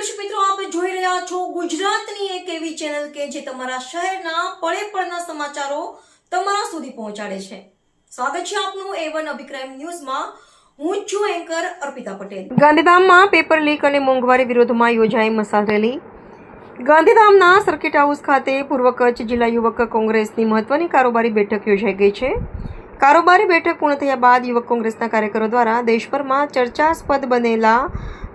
દર્શક મિત્રો, આપ જોઈ રહ્યા છો ગુજરાતની એક એવી ચેનલ કે જે તમારા શહેરના પળે પળના સમાચારો તમારા સુધી પહોંચાડે છે। સ્વાગત છે આપનું A1 અભિક્રાઇમ ન્યૂઝમાં। હું છું એન્કર અર્પિતા પટેલ। ગાંધીધામમાં પેપર લીક અને મોંઘવારી વિરોધમાં યોજાઈ મસાલ રેલી। ગાંધીધામના સર્કિટ હાઉસ ખાતે પૂર્વ કચ્છ જિલ્લા યુવક કોંગ્રેસની મહત્વની કારોબારી બેઠક યોજાઈ ગઈ છે। કારોબારી બેઠક પૂર્ણ થયા બાદ યુવક કોંગ્રેસના કાર્યકરો દ્વારા દેશભરમાં ચર્ચાસ્પદ બનેલા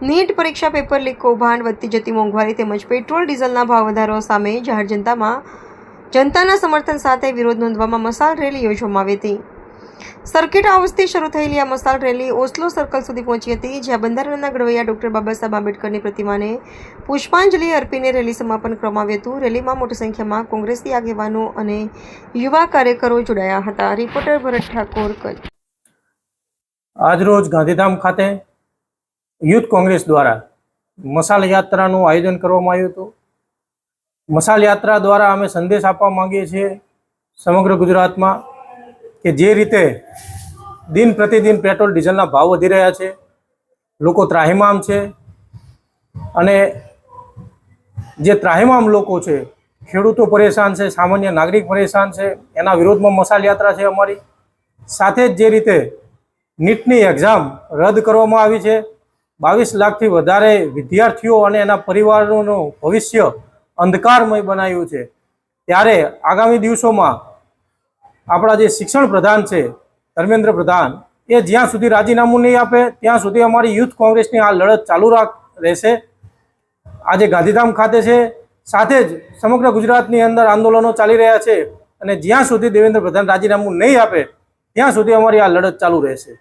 નીટ પરીક્ષા પેપર લીક કૌભાંડ, વધતી જતી મોંઘવારી તેમજ પેટ્રોલ ડીઝલના ભાવ વધારો સામે જાહેર જનતાના સમર્થન સાથે વિરોધ નોંધવામાં મસાલ રેલી યોજવામાં આવી હતી। સર્કિટ હાઉસથી શરૂ થયેલી આ મસાલ રેલી ઓસ્લો સર્કલ સુધી પહોંચી હતી, જ્યાં બંધારણના ઘડવૈયા ડૉક્ટર બાબા સાહેબ આંબેડકરની પ્રતિમાને પુષ્પાંજલિ અર્પીને રેલી સમાપન કરવામાં આવ્યું હતું। રેલીમાં મોટી સંખ્યામાં કોંગ્રેસી આગેવાનો અને યુવા કાર્યકરો જોડાયા હતા। રિપોર્ટર ભરત ઠાકોર, કચ્છ। આજરોજ ગાંધીધામ ખાતે યુથ કોંગ્રેસ દ્વારા મસાલ યાત્રાનું આયોજન કરવામાં આવ્યું હતું। મસાલ યાત્રા દ્વારા અમે સંદેશ આપવા માંગીએ છીએ સમગ્ર ગુજરાતમાં કે જે રીતે દિન પ્રતિદિન પેટ્રોલ ડીઝલના ભાવ વધી રહ્યા છે, લોકો ત્રાહિમામ છે અને જે ત્રાહિમામ લોકો છે, ખેડૂતો પરેશાન છે, સામાન્ય નાગરિક પરેશાન છે, એના વિરોધમાં મસાલ યાત્રા છે અમારી। સાથે જ જે રીતે નીટની એક્ઝામ રદ કરવામાં આવી છે, 22 લાખથી વધારે વિદ્યાર્થીઓ અને એના પરિવારોનું ભવિષ્ય અંધકારમય બનાવ્યું છે, ત્યારે આગામી દિવસોમાં આપણા જે શિક્ષણ પ્રધાન છે ધર્મેન્દ્ર પ્રધાન, એ જ્યાં સુધી રાજીનામું નહીં આપે ત્યાં સુધી અમારી યુથ કોંગ્રેસની આ લડત ચાલુ રહેશે। આજે ગાંધીધામ ખાતે છે, સાથે જ સમગ્ર ગુજરાતની અંદર આંદોલનો ચાલી રહ્યા છે અને જ્યાં સુધી દેવેન્દ્ર પ્રધાન રાજીનામું નહીં આપે ત્યાં સુધી અમારી આ લડત ચાલુ રહેશે।